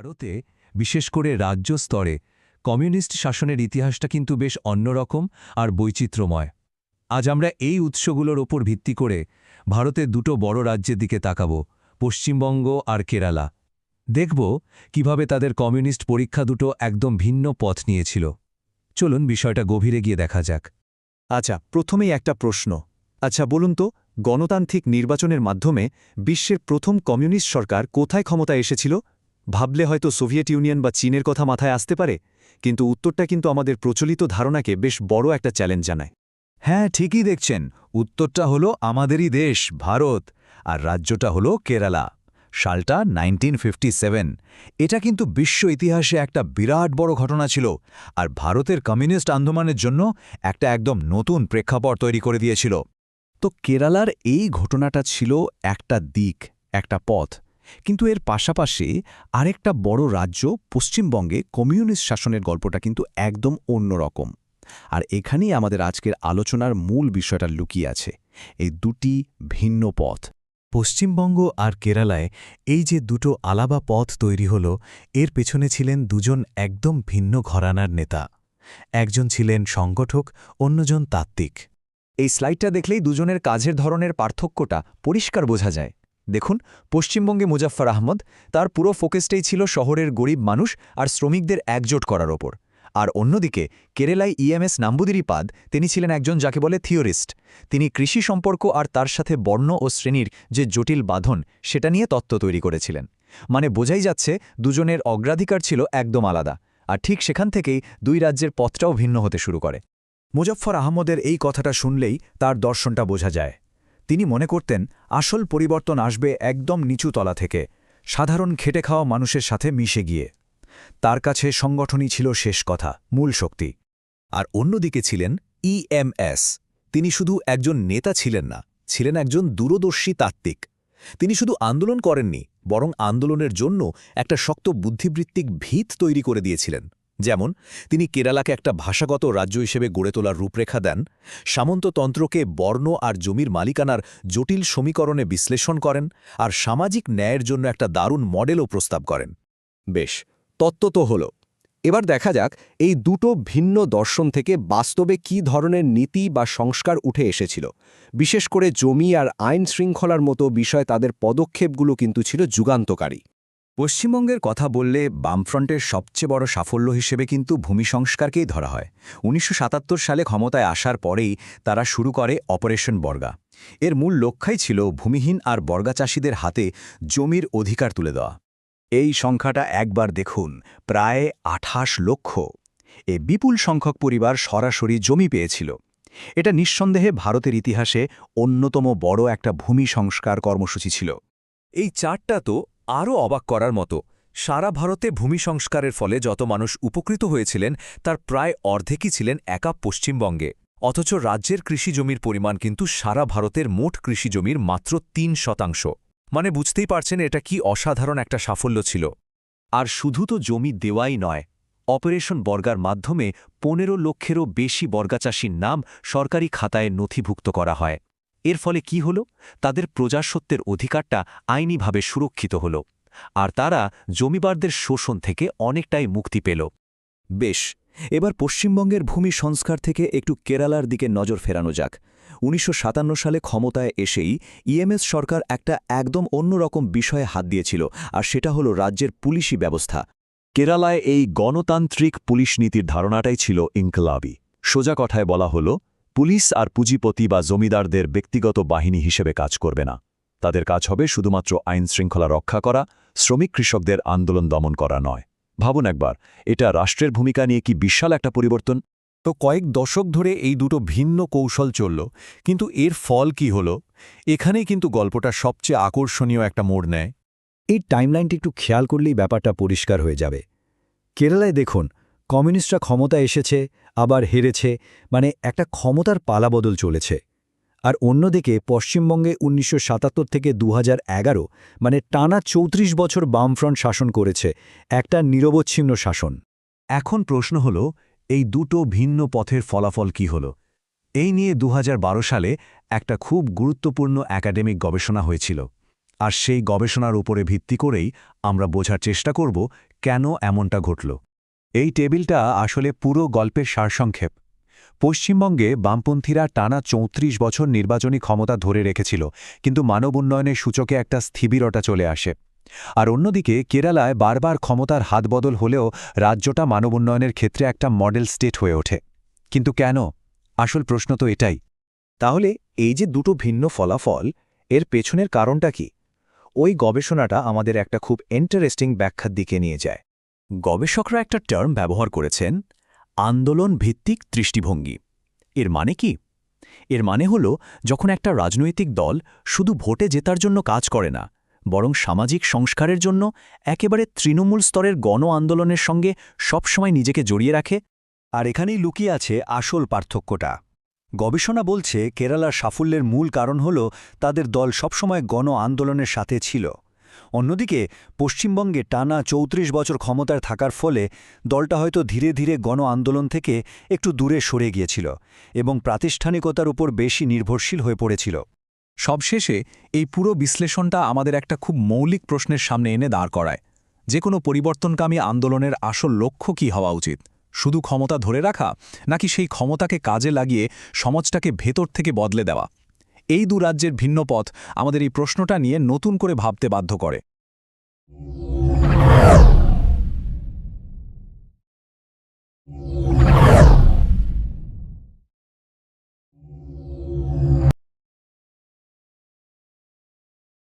ভারতে বিশেষ করে রাজ্য স্তরে কমিউনিস্ট শাসনের ইতিহাসটা কিন্তু বেশ অন্যরকম আর বৈচিত্র্যময়। আজ আমরা এই উৎসগুলোর ওপর ভিত্তি করে ভারতের দুটো বড় রাজ্যের দিকে তাকাব, পশ্চিমবঙ্গ আর কেরালা। দেখব কিভাবে তাদের কমিউনিস্ট পরীক্ষা দুটো একদম ভিন্ন পথ নিয়েছিল। চলুন বিষয়টা গভীরে গিয়ে দেখা যাক। আচ্ছা, প্রথমেই একটা প্রশ্ন। আচ্ছা বলুন তো, গণতান্ত্রিক নির্বাচনের মাধ্যমে বিশ্বের প্রথম কমিউনিস্ট সরকার কোথায় ক্ষমতায় এসেছিল? ভাবলে হয়তো সোভিয়েত ইউনিয়ন বা চীনের কথা মাথায় আসতে পারে, কিন্তু উত্তরটা কিন্তু আমাদের প্রচলিত ধারণাকে বেশ বড় একটা চ্যালেঞ্জ জানায়। হ্যাঁ, ঠিকই দেখছেন। উত্তরটা হলো আমাদেরই দেশ ভারত, আর রাজ্যটা হলো কেরালা। সালটা 1957। এটা কিন্তু বিশ্ব ইতিহাসে একটা বিরাট বড় ঘটনা ছিল, আর ভারতের কমিউনিস্ট আন্দোলনের জন্য একটা একদম নতুন প্রেক্ষাপট তৈরি করে দিয়েছিল। তো কেরালার এই ঘটনাটা ছিল একটা দিক, একটা পথ, কিন্তু এর পাশাপাশি আরেকটা বড় রাজ্য পশ্চিমবঙ্গে কমিউনিস্ট শাসনের গল্পটা কিন্তু একদম অন্যরকম। আর এখানেই আমাদের আজকের আলোচনার মূল বিষয়টা লুকিয়ে আছে, এই দুটি ভিন্ন পথ। পশ্চিমবঙ্গ আর কেরালায় এই যে দুটো আলাদা পথ তৈরি হল, এর পেছনে ছিলেন দুজন একদম ভিন্ন ঘরানার নেতা। একজন ছিলেন সংগঠক, অন্যজন তাত্ত্বিক। এই স্লাইডটা দেখলেই দুজনের কাজের ধরনের পার্থক্যটা পরিষ্কার বোঝা যায়। দেখুন, পশ্চিমবঙ্গে মুজাফফর আহমদ, তার পুরো ফোকাসটাই ছিল শহরের গরিব মানুষ আর শ্রমিকদের একজোট করার ওপর। আর অন্যদিকে কেরালায় ইএমএস নাম্বুদিরিপাদ, তিনি ছিলেন একজন যাকে বলে থিওরিস্ট। তিনি কৃষি সম্পর্ক আর তার সাথে বর্ণ ও শ্রেণীর যে জটিল বাঁধন, সেটা নিয়ে তত্ত্ব তৈরি করেছিলেন। মানে বোঝাই যাচ্ছে দুজনের অগ্রাধিকার ছিল একদম আলাদা, আর ঠিক সেখান থেকেই দুই রাজ্যের পথটাও ভিন্ন হতে শুরু করে। মুজাফফর আহমদের এই কথাটা শুনলেই তার দর্শনটা বোঝা যায়। তিনি মনে করতেন আসল পরিবর্তন আসবে একদম নিচু তলা থেকে, সাধারণ খেটে খাওয়া মানুষের সাথে মিশে গিয়ে। তার কাছে সংগঠনই ছিল শেষ কথা, মূল শক্তি। আর অন্যদিকে ছিলেন ইএমএস। তিনি শুধু একজন নেতা ছিলেন না, ছিলেন একজন দূরদর্শী তাত্ত্বিক। তিনি শুধু আন্দোলন করেননি, বরং আন্দোলনের জন্য একটা শক্ত বুদ্ধিবৃত্তিক ভিত তৈরি করে দিয়েছিলেন। যেমন তিনি কেরালাকে একটা ভাষাগত রাজ্য হিসেবে গড়ে তোলার রূপরেখা দেন, সামন্ততন্ত্রকে বর্ণ আর জমির মালিকানার জটিল সমীকরণে বিশ্লেষণ করেন, আর সামাজিক ন্যায়ের জন্য একটা দারুণ মডেলও প্রস্তাব করেন। বেশ, তত্ত্ব তো হলো। এবার দেখা যাক এই দুটো ভিন্ন দর্শন থেকে বাস্তবে কী ধরনের নীতি বা সংস্কার উঠে এসেছিল। বিশেষ করে জমি আর আইন শৃঙ্খলার মতো বিষয়, তাদের পদক্ষেপগুলো কিন্তু ছিল যুগান্তকারী। পশ্চিমবঙ্গের কথা বললে বামফ্রন্টের সবচেয়ে বড় সাফল্য হিসেবে কিন্তু ভূমি সংস্কারকেই ধরা হয়। ১৯৭৭ সালে ক্ষমতায় আসার পরেই তারা শুরু করে অপারেশন বর্গা। এর মূল লক্ষ্যই ছিল ভূমিহীন আর বর্গা চাষিদের হাতে জমির অধিকার তুলে দেওয়া। এই সংখ্যাটা একবার দেখুন, প্রায় ২৮ লক্ষ। এ বিপুল সংখ্যক পরিবার সরাসরি জমি পেয়েছিল। এটা নিঃসন্দেহে ভারতের ইতিহাসে অন্যতম বড় একটা ভূমি সংস্কার কর্মসূচি ছিল। এই চার্টটা তো আরও অবাক করার মতো। সারা ভারতে ভূমি সংস্কারের ফলে যত মানুষ উপকৃত হয়েছিলেন, তার প্রায় অর্ধেকই ছিলেন একা পশ্চিমবঙ্গে। অথচ রাজ্যের কৃষি জমির পরিমাণ কিন্তু সারা ভারতের মোট কৃষি জমির মাত্র ৩%। মানে বুঝতেই পারছেন এটা কি অসাধারণ একটা সাফল্য ছিল। আর শুধু তো জমি দেওয়াই নয়, অপারেশন বর্গার মাধ্যমে ১৫ লক্ষেরও বেশি বর্গাচাষীর নাম সরকারি খাতায় নথিভুক্ত করা হয়। এর ফলে কি হল? তাদের প্রজাস্বত্বের অধিকারটা আইনিভাবে সুরক্ষিত হল, আর তারা জমিদারদের শোষণ থেকে অনেকটাই মুক্তি পেল। বেশ, এবার পশ্চিমবঙ্গের ভূমি সংস্কার থেকে একটু কেরালার দিকে নজর ফেরানো যাক। ১৯৫৭ সালে ক্ষমতায় এসেই ইএমএস সরকার একটা একদম অন্যরকম বিষয়ে হাত দিয়েছিল, আর সেটা হলো রাজ্যের পুলিশি ব্যবস্থা। কেরালায় এই গণতান্ত্রিক পুলিশ নীতির ধারণাটাই ছিল ইনকলাবি। সোজা কথায় বলা হলো, পুলিশ আর পুঁজিপতি বা জমিদারদের ব্যক্তিগত বাহিনী হিসেবে কাজ করবে না। তাদের কাজ হবে শুধুমাত্র আইন শৃঙ্খলা রক্ষা করা, শ্রমিক কৃষকদের আন্দোলন দমন করা নয়। ভাবুন একবার, এটা রাষ্ট্রের ভূমিকা নিয়ে কি বিশাল একটা পরিবর্তন। তো কয়েক দশক ধরে এই দুটো ভিন্ন কৌশল চলল, কিন্তু এর ফল কি হল? এখানেই কিন্তু গল্পটা সবচেয়ে আকর্ষণীয় একটা মোড় নেয়। এই টাইমলাইনটি একটু খেয়াল করলেই ব্যাপারটা পরিষ্কার হয়ে যাবে। কেরালায় দেখুন, কমিউনিস্টরা ক্ষমতা এসেছে, আবার হেরেছে, মানে একটা ক্ষমতার পালাবদল চলেছে। আর অন্যদিকে পশ্চিমবঙ্গে ১৯৭৭ থেকে ২০১১, মানে টানা ৩৪ বছর বামফ্রন্ট শাসন করেছে, একটা নিরবচ্ছিন্ন শাসন। এখন প্রশ্ন হল, এই দুটো ভিন্ন পথের ফলাফল কি হল? এই নিয়ে ২০১২ সালে একটা খুব গুরুত্বপূর্ণ একাডেমিক গবেষণা হয়েছিল, আর সেই গবেষণার উপরে ভিত্তি করেই আমরা বোঝার চেষ্টা করব কেন এমনটা ঘটল। এই টেবিলটা আসলে পুরো গল্পের সারসংক্ষেপ। পশ্চিমবঙ্গে বামপন্থীরা টানা ৩৪ বছর নির্বাচনী ক্ষমতা ধরে রেখেছিল, কিন্তু মানব উন্নয়নের সূচকে একটা স্থিবিরতা চলে আসে। আর অন্যদিকে কেরালায় বারবার ক্ষমতার হাতবদল হলেও রাজ্যটা মানব উন্নয়নের ক্ষেত্রে একটা মডেল স্টেট হয়ে ওঠে। কিন্তু কেন? আসল প্রশ্ন তো এটাই। তাহলে এই যে দুটো ভিন্ন ফলাফল, এর পেছনের কারণটা কি? ওই গবেষণাটা আমাদের একটা খুব ইন্টারেস্টিং ব্যাখ্যার দিকে নিয়ে যায়। গবেষকরা একটা টার্ম ব্যবহার করেছেন, আন্দোলন ভিত্তিক দৃষ্টিভঙ্গি। এর মানে কি? এর মানে হল, যখন একটা রাজনৈতিক দল শুধু ভোটে জেতার জন্য কাজ করে না, বরং সামাজিক সংস্কারের জন্য একেবারে তৃণমূল স্তরের গণ আন্দোলনের সঙ্গে সবসময় নিজেকে জড়িয়ে রাখে। আর এখানেই লুকিয়ে আছে আসল পার্থক্যটা। গবেষণা বলছে কেরালার সাফল্যের মূল কারণ হল তাদের দল সবসময় গণ আন্দোলনের সাথে ছিল। অন্যদিকে পশ্চিমবঙ্গে টানা ৩৪ বছর ক্ষমতায় থাকার ফলে দলটা হয়তো ধীরে ধীরে গণ আন্দোলন থেকে একটু দূরে সরে গিয়েছিল এবং প্রাতিষ্ঠানিকতার উপর বেশি নির্ভরশীল হয়ে পড়েছিল। সবশেষে এই পুরো বিশ্লেষণটা আমাদের একটা খুব মৌলিক প্রশ্নের সামনে এনে দাঁড় করায়। যে কোনো পরিবর্তনকামী আন্দোলনের আসল লক্ষ্য কী হওয়া উচিত? শুধু ক্ষমতা ধরে রাখা, নাকি সেই ক্ষমতাকে কাজে লাগিয়ে সমাজটাকে ভেতর থেকে বদলে দেওয়া? এই দু রাজ্যের ভিন্ন পথ আমাদের এই প্রশ্নটা নিয়ে নতুন করে ভাবতে বাধ্য করে।